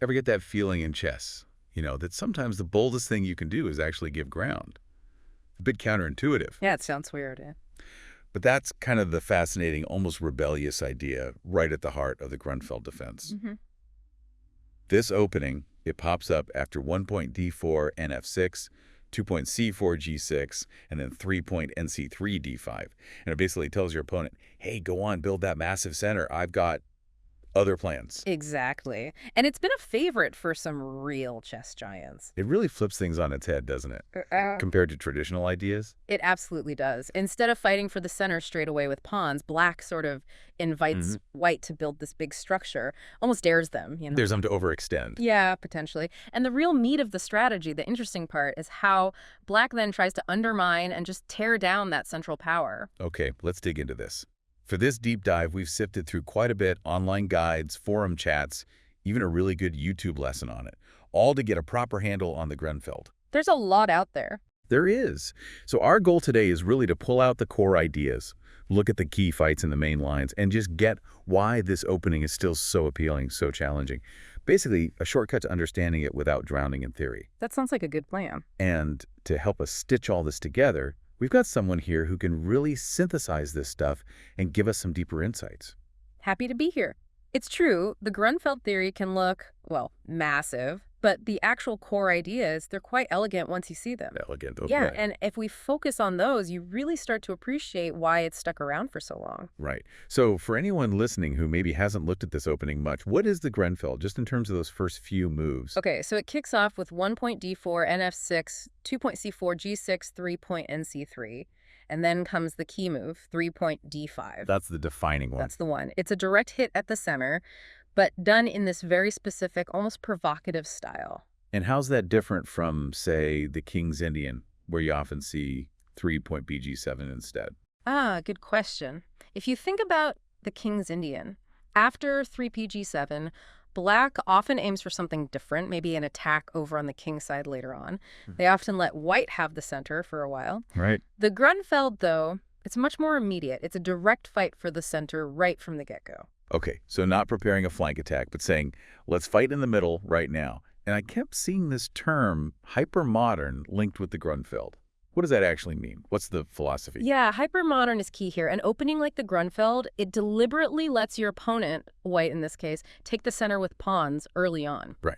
Ever get that feeling in chess, that sometimes the boldest thing you can do is actually give ground? A bit counterintuitive. Yeah, it sounds weird. Yeah. But that's kind of the fascinating, almost rebellious idea right at the heart of the Grunfeld defense. hmm This opening, it pops up after 1.d4 nf6, 2.c4 g6, and then 3.nc3 d5. And it basically tells your opponent, hey, go on, build that massive center. I've got other plans. Exactly. And it's been a favorite for some real chess giants. It really flips things on its head, doesn't it? Compared to traditional ideas. It absolutely does. Instead of fighting for the center straight away with pawns, black sort of invites white to build this big structure, almost dares them. There's them to overextend. Yeah, potentially. And the real meat of the strategy, the interesting part, is how black then tries to undermine and just tear down that central power. Okay, let's dig into this. For this deep dive, we've sifted through quite a bit, online guides, forum chats, even a really good YouTube lesson on it, all to get a proper handle on the Grunfeld. There's a lot out there. There is. So our goal today is really to pull out the core ideas, look at the key fights in the main lines, and just get why this opening is still so appealing, so challenging. Basically, a shortcut to understanding it without drowning in theory. That sounds like a good plan. And to help us stitch all this together, we've got someone here who can really synthesize this stuff and give us some deeper insights. Happy to be here. It's true, the Grunfeld theory can look, well, massive, but the actual core ideas, they're quite elegant once you see them. Elegant, Yeah, okay. and if we focus on those, you really start to appreciate why it's stuck around for so long. Right. So for anyone listening who maybe hasn't looked at this opening much, what is the Grunfeld, just in terms of those first few moves? Okay, so it kicks off with 1.d4, nf6, 2.c4, g6, 3.nc3, and then comes the key move, 3.d5. That's the defining one. That's the one. It's a direct hit at the center, but done in this very specific, almost provocative style. And how's that different from, say, the King's Indian, where you often see 3.bg7 instead? Ah, good question. If you think about the King's Indian, after 3pg7, black often aims for something different, maybe an attack over on the king side later on. They often let white have the center for a while. Right. The Grunfeld, though, it's much more immediate. It's a direct fight for the center right from the get-go. Okay, so not preparing a flank attack, but saying, let's fight in the middle right now. And I kept seeing this term, hypermodern, linked with the Grunfeld. What does that actually mean? What's the philosophy? Yeah, hypermodern is key here. An opening like the Grunfeld, it deliberately lets your opponent, white in this case, take the center with pawns early on. Right.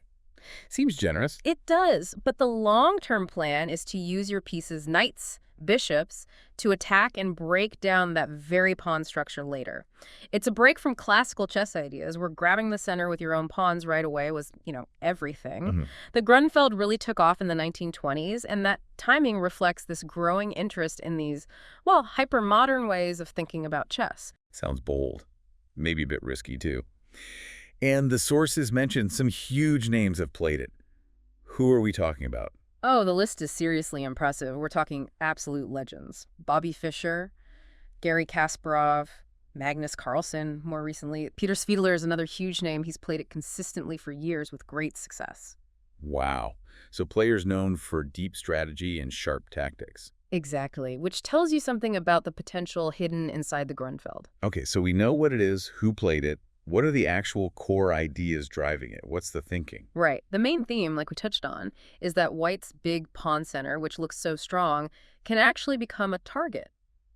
Seems generous. It does, but the long-term plan is to use your pieces, knights, bishops, to attack and break down that very pawn structure later. It's a break from classical chess ideas where grabbing the center with your own pawns right away was, everything. The Grunfeld really took off in the 1920s, and that timing reflects this growing interest in these, well, hyper-modern ways of thinking about chess. Sounds bold. Maybe a bit risky, too. And the sources mentioned some huge names have played it. Who are we talking about? Oh, the list is seriously impressive. We're talking absolute legends. Bobby Fischer, Garry Kasparov, Magnus Carlsen, more recently. Peter Svidler is another huge name. He's played it consistently for years with great success. Wow. So players known for deep strategy and sharp tactics. Exactly, which tells you something about the potential hidden inside the Grunfeld. Okay, so we know what it is, who played it. What are the actual core ideas driving it? What's the thinking? Right. The main theme, like we touched on, is that white's big pawn center, which looks so strong, can actually become a target,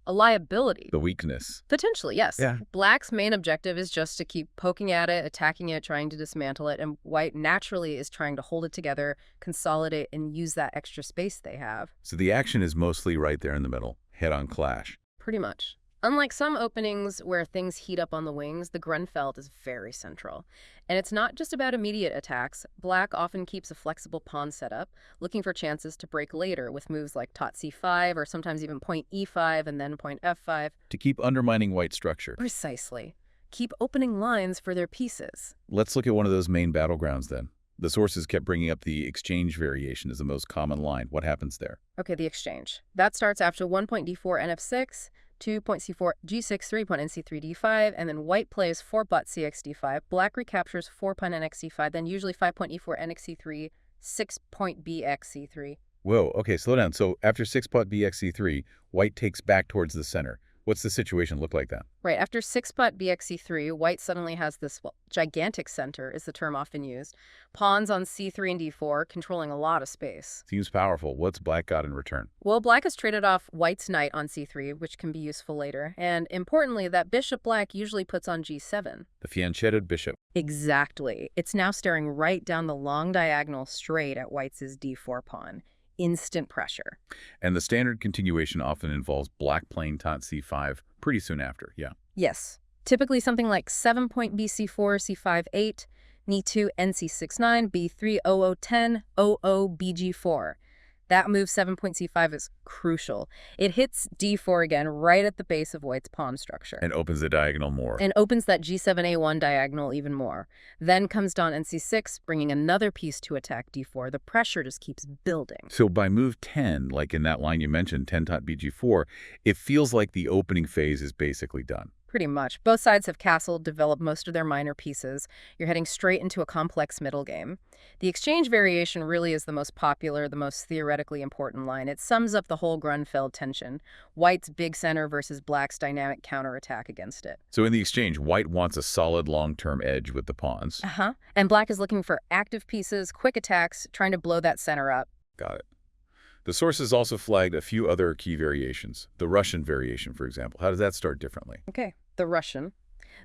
a liability. The weakness. Potentially, yes. Yeah. Black's main objective is just to keep poking at it, attacking it, trying to dismantle it, and white naturally is trying to hold it together, consolidate, and use that extra space they have. So the action is mostly right there in the middle, head-on clash. Pretty much. Unlike some openings where things heat up on the wings, the Grunfeld is very central. And it's not just about immediate attacks. Black often keeps a flexible pawn setup, looking for chances to break later with moves like tot c5 or sometimes even point e5 and then point f5. To keep undermining white structure. Precisely. Keep opening lines for their pieces. Let's look at one of those main battlegrounds then. The sources kept bringing up the exchange variation as the most common line. What happens there? Okay, the exchange. That starts after 1.d4 nf6, 2.c4 g6, 3.nc3 d5, and then white plays 4 cx d5. Black recaptures 4 nx c5, then usually 5.e4 nx c3, 6.bx c3. Whoa, okay, slow down. So after 6 bxc3, white takes back towards the center. What's the situation look like then? Right, after 6-pot bxc3, white suddenly has this, well, gigantic center is the term often used. Pawns on c3 and d4, controlling a lot of space. Seems powerful. What's black got in return? Well, black has traded off white's knight on c3, which can be useful later. And importantly, that bishop black usually puts on g7. The fianchetted bishop. Exactly. It's now staring right down the long diagonal straight at white's d4 pawn. Instant pressure. And the standard continuation often involves black playing taut c5 pretty soon after, yeah. Yes. Typically something like 7-point bc4, c5, 8, ni2, nc6, 9, b3, 00, 10, 00, bg4. That move 7-point c5 is crucial. It hits d4 again right at the base of white's pawn structure. And opens the diagonal more. And opens that g7a1 diagonal even more. Then comes down nc6, bringing another piece to attack d4. The pressure just keeps building. So by move 10, like in that line you mentioned, 10 tot bg4, it feels like the opening phase is basically done. Pretty much. Both sides have castled, developed most of their minor pieces. You're heading straight into a complex middle game. The exchange variation really is the most popular, the most theoretically important line. It sums up the whole Grunfeld tension. White's big center versus black's dynamic counterattack against it. So in the exchange, white wants a solid long-term edge with the pawns. And black is looking for active pieces, quick attacks, trying to blow that center up. Got it. The sources also flagged a few other key variations. The Russian variation, for example. How does that start differently? Okay, the Russian.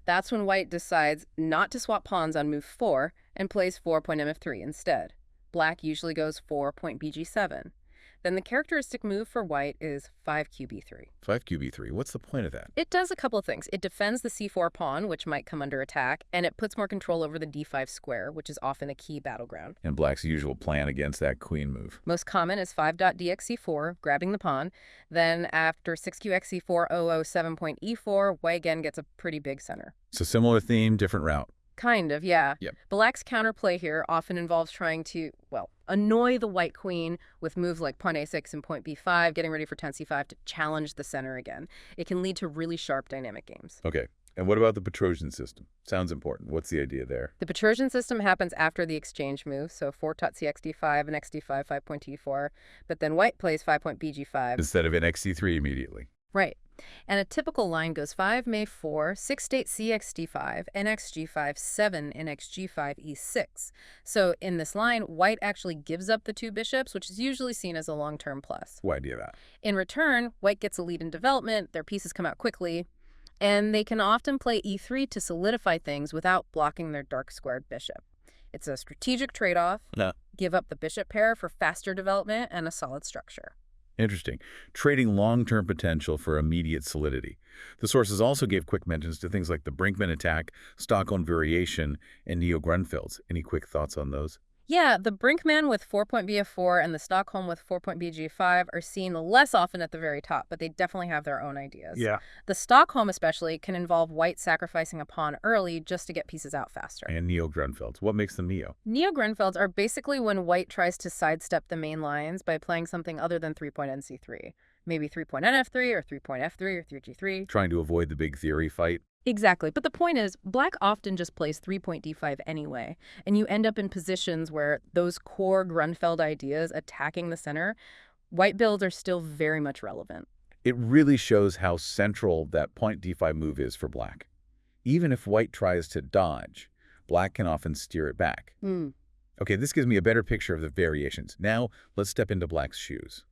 That's when white decides not to swap pawns on move 4 and plays 4-point mf3 instead. Black usually goes 4-point bg7. Then the characteristic move for white is 5qb3. 5qb3. What's the point of that? It does a couple of things. It defends the c4 pawn, which might come under attack, and it puts more control over the d5 square, which is often a key battleground. And black's usual plan against that queen move. Most common is 5.dxc4, grabbing the pawn. Then after 6qxc4, 7-point e4, white again gets a pretty big center. So similar theme, different route. Kind of, yeah. Yep. Black's counterplay here often involves trying to, well, annoy the white queen with moves like pawn a6 and point b5, getting ready for 10c5 to challenge the center again. It can lead to really sharp dynamic games. Okay. And what about the Petrosian system? Sounds important. What's the idea there? The Petrosian system happens after the exchange move, so 4 tot cxd5 and xd5, 5-point e4, but then white plays 5-point bg5. Instead of an xc3 immediately. Right. And a typical line goes 5 may 4, 6 state cxd5, nxg5, 7 nxg5, e6. So in this line, white actually gives up the 2 bishops, which is usually seen as a long-term plus. Why do that? In return, white gets a lead in development, their pieces come out quickly, and they can often play e3 to solidify things without blocking their dark squared bishop. It's a strategic trade-off. No. Give up the bishop pair for faster development and a solid structure. Interesting. Trading long-term potential for immediate solidity. The sources also gave quick mentions to things like the Brinkman attack, Stockholm variation, and Neo-Grunfelds. Any quick thoughts on those? Yeah, the Brinkman with 4-point bf4 and the Stockholm with 4-point bg5 are seen less often at the very top, but they definitely have their own ideas. Yeah. The Stockholm especially can involve white sacrificing a pawn early just to get pieces out faster. And Neo-Grunfelds. What makes them Neo? Neo-Grunfelds are basically when white tries to sidestep the main lines by playing something other than 3-point nc3. Maybe 3-point nf3 or 3-point f3 or 3g3. Trying to avoid the big theory fight? Exactly. But the point is, black often just plays 3-point d5 anyway, and you end up in positions where those core Grunfeld ideas attacking the center, white builds are still very much relevant. It really shows how central that point d5 move is for black. Even if white tries to dodge, black can often steer it back. Okay, this gives me a better picture of the variations. Now, let's step into black's shoes.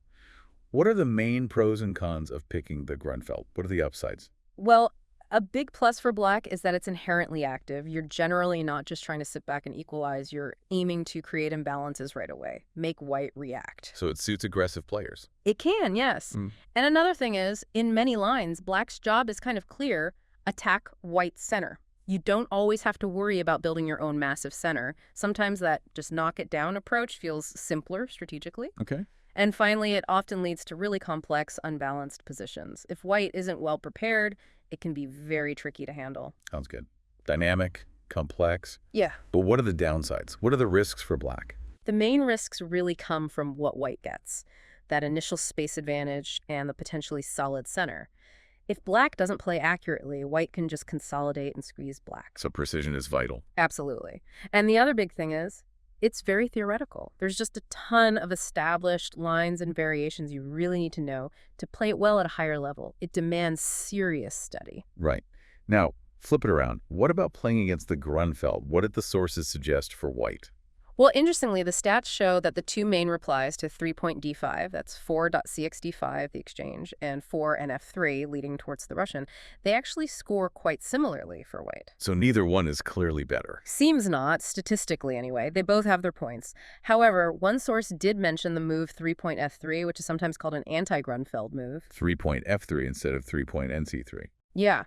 What are the main pros and cons of picking the Grunfeld? What are the upsides? Well, a big plus for black is that it's inherently active. You're generally not just trying to sit back and equalize. You're aiming to create imbalances right away. Make white react. So it suits aggressive players. It can, yes. And another thing is, in many lines, black's job is kind of clear. Attack white's center. You don't always have to worry about building your own massive center. Sometimes that just knock it down approach feels simpler strategically. Okay. And finally, it often leads to really complex, unbalanced positions. If white isn't well prepared, it can be very tricky to handle. Sounds good. Dynamic, complex. Yeah. But what are the downsides? What are the risks for black? The main risks really come from what white gets, that initial space advantage and the potentially solid center. If black doesn't play accurately, white can just consolidate and squeeze black. So precision is vital. Absolutely. And the other big thing is, It's very theoretical. There's just a ton of established lines and variations you really need to know to play it well at a higher level. It demands serious study. Right. Now, flip it around. What about playing against the Grunfeld? What did the sources suggest for white? Well, interestingly, the stats show that the two main replies to 3-point D5, that's 4.cxd5, the exchange, and 4 and F3, leading towards the Russian, they actually score quite similarly for white. So neither one is clearly better. Seems not, statistically anyway. They both have their points. However, one source did mention the move 3-point F3, which is sometimes called an anti-Grunfeld move. 3-point F3 instead of 3-point NC3. Yeah,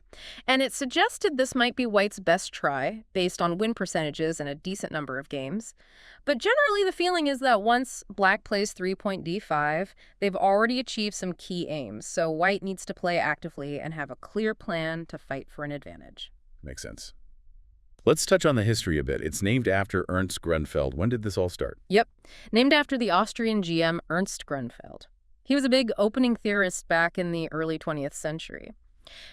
and it suggested this might be white's best try, based on win percentages and a decent number of games. But generally, the feeling is that once black plays 3-point D5, they've already achieved some key aims, so white needs to play actively and have a clear plan to fight for an advantage. Makes sense. Let's touch on the history a bit. It's named after Ernst Grunfeld. When did this all start? Yep, named after the Austrian GM Ernst Grunfeld. He was a big opening theorist back in the early 20th century.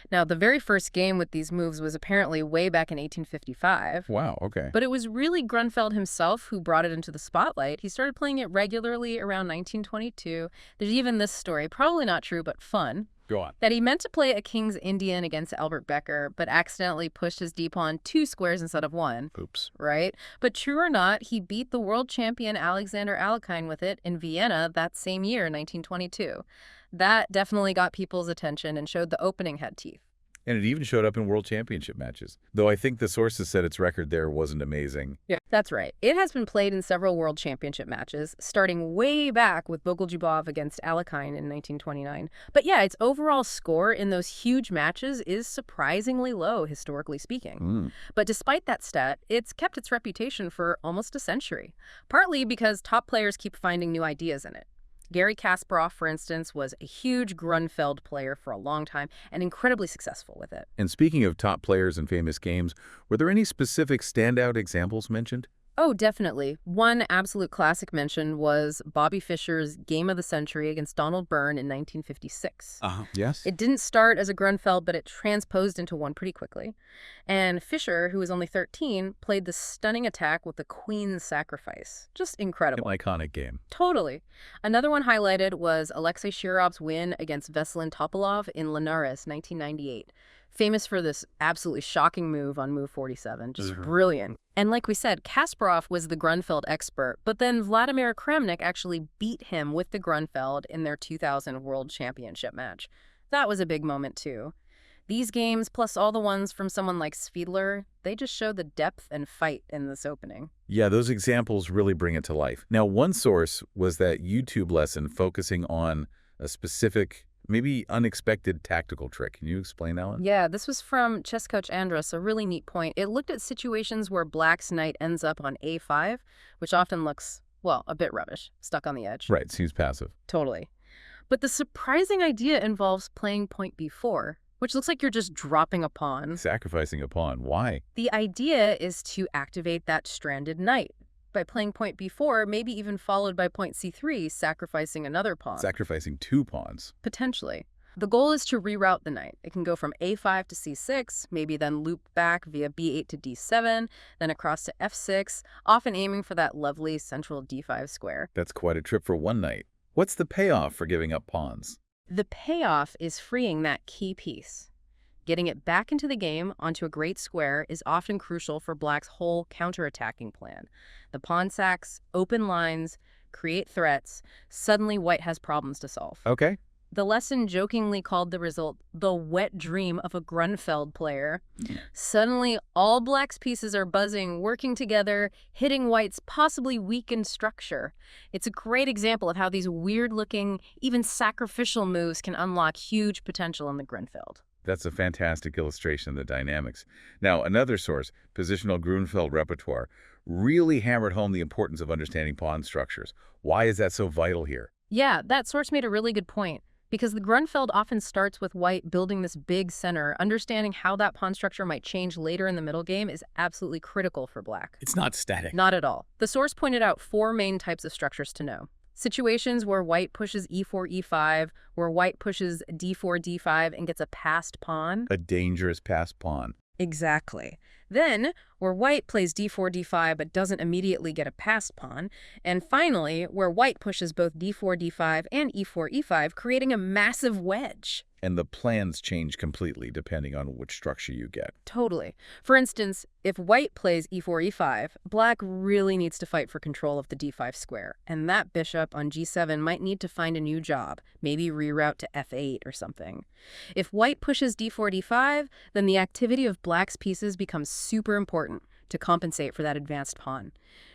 Now, the very first game with these moves was apparently way back in 1855. Wow, okay. But it was really Grunfeld himself who brought it into the spotlight. He started playing it regularly around 1922. There's even this story, probably not true, but fun, Go on. that he meant to play a King's Indian against Albert Becker, but accidentally pushed his d-pawn 2 squares instead of 1. Oops. Right? But true or not, he beat the world champion Alexander Alekhine with it in Vienna that same year, 1922. That definitely got people's attention and showed the opening had teeth. And it even showed up in World Championship matches. Though I think the sources said its record there wasn't amazing. Yeah, that's right. It has been played in several World Championship matches, starting way back with Bogoljubov against Alekhine in 1929. But yeah, its overall score in those huge matches is surprisingly low, historically speaking. But despite that stat, it's kept its reputation for almost a century, partly because top players keep finding new ideas in it. Garry Kasparov, for instance, was a huge Grunfeld player for a long time and incredibly successful with it. And speaking of top players and famous games, were there any specific standout examples mentioned? Oh, definitely. One absolute classic mention was Bobby Fischer's Game of the Century against Donald Byrne in 1956. Yes. It didn't start as a Grunfeld, but it transposed into one pretty quickly. And Fischer, who was only 13, played the stunning attack with the Queen's Sacrifice. Just incredible. An iconic game. Totally. Another one highlighted was Alexei Shirov's win against Veselin Topalov in Linares, 1998. Famous for this absolutely shocking move on move 47. Just brilliant. And like we said, Kasparov was the Grunfeld expert, but then Vladimir Kramnik actually beat him with the Grunfeld in their 2000 World Championship match. That was a big moment, too. These games, plus all the ones from someone like Spiedler, they just show the depth and fight in this opening. Yeah, those examples really bring it to life. Now, one source was that YouTube lesson focusing on a specific, maybe unexpected tactical trick. Can you explain that one? Yeah, this was from chess coach Andrus, a really neat point. It looked at situations where black's knight ends up on a5, which often looks, well, a bit rubbish, stuck on the edge. Right, seems passive. Totally. But the surprising idea involves playing point b4, which looks like you're just dropping a pawn. Sacrificing a pawn. Why? The idea is to activate that stranded knight by playing point b4, maybe even followed by point c3, sacrificing another pawn. Sacrificing 2 pawns. Potentially. The goal is to reroute the knight. It can go from a5 to c6, maybe then loop back via b8 to d7, then across to f6, often aiming for that lovely central d5 square. That's quite a trip for one knight. What's the payoff for giving up pawns? The payoff is freeing that key piece. Getting it back into the game onto a great square is often crucial for black's whole counterattacking plan. The pawn sacks, open lines, create threats. Suddenly white has problems to solve. Okay. The lesson jokingly called the result the wet dream of a Grunfeld player. Suddenly, all black's pieces are buzzing, working together, hitting white's possibly weakened structure. It's a great example of how these weird-looking, even sacrificial moves can unlock huge potential in the Grunfeld. That's a fantastic illustration of the dynamics. Now, another source, Positional Grunfeld Repertoire, really hammered home the importance of understanding pawn structures. Why is that so vital here? Yeah, that source made a really good point. Because the Grunfeld often starts with white building this big center, understanding how that pawn structure might change later in the middle game is absolutely critical for black. It's not static. Not at all. The source pointed out 4 main types of structures to know. Situations where white pushes e4, e5, where white pushes d4, d5 and gets a passed pawn. A dangerous passed pawn. Exactly. Then, where white plays d4, d5 but doesn't immediately get a passed pawn. And finally, where white pushes both d4, d5 and e4, e5, creating a massive wedge. And the plans change completely depending on which structure you get. Totally. For instance, if white plays e4, e5, black really needs to fight for control of the d5 square, and that bishop on g7 might need to find a new job, maybe reroute to f8 or something. If white pushes d4, d5, then the activity of black's pieces becomes super important to compensate for that advanced pawn.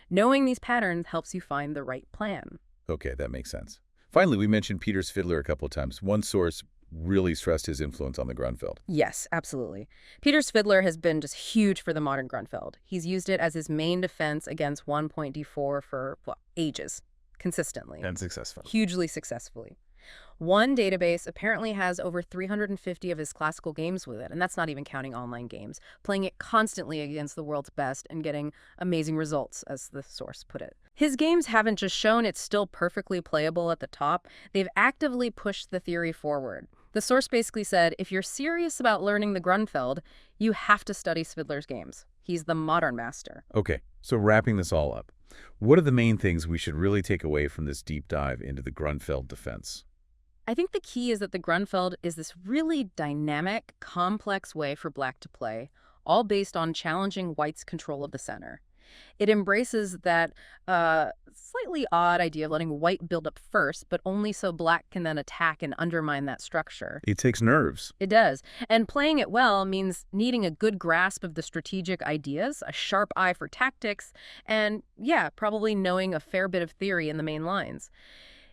Knowing these patterns helps you find the right plan. Okay, that makes sense. Finally, we mentioned Peter's fiddler a couple of times. One source really stressed his influence on the Grunfeld. Yes, absolutely. Peter's fiddler has been just huge for the modern Grunfeld. He's used it as his main defense against 1.d4 for, well, ages, consistently. And successful. Hugely successfully. One database apparently has over 350 of his classical games with it, and that's not even counting online games, playing it constantly against the world's best and getting amazing results, as the source put it. His games haven't just shown it's still perfectly playable at the top, they've actively pushed the theory forward. The source basically said, if you're serious about learning the Grunfeld, you have to study Svidler's games. He's the modern master. Okay, so wrapping this all up, what are the main things we should really take away from this deep dive into the Grunfeld defense? I think the key is that the Grunfeld is this really dynamic, complex way for black to play, all based on challenging white's control of the center. It embraces that slightly odd idea of letting white build up first, but only so black can then attack and undermine that structure. It takes nerves. It does. And playing it well means needing a good grasp of the strategic ideas, a sharp eye for tactics, and, yeah, probably knowing a fair bit of theory in the main lines.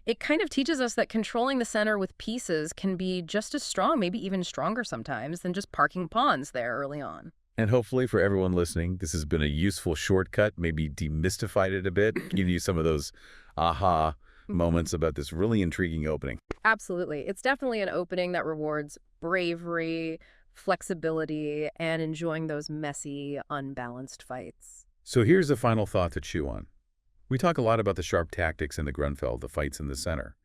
It kind of teaches us that controlling the center with pieces can be just as strong, maybe even stronger sometimes, than just parking pawns there early on. And hopefully for everyone listening, this has been a useful shortcut, maybe demystified it a bit, giving you some of those aha moments about this really intriguing opening. Absolutely. It's definitely an opening that rewards bravery, flexibility, and enjoying those messy, unbalanced fights. So here's a final thought to chew on. We talk a lot about the sharp tactics in the Grunfeld, the fights in the center.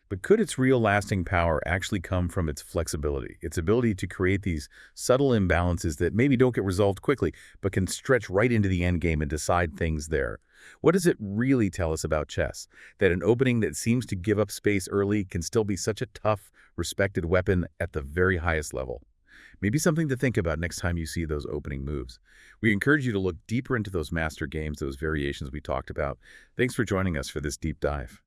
But could its real lasting power actually come from its flexibility, its ability to create these subtle imbalances that maybe don't get resolved quickly, but can stretch right into the endgame and decide things there? What does it really tell us about chess? That an opening that seems to give up space early can still be such a tough, respected weapon at the very highest level? Maybe something to think about next time you see those opening moves. We encourage you to look deeper into those master games, those variations we talked about. Thanks for joining us for this deep dive.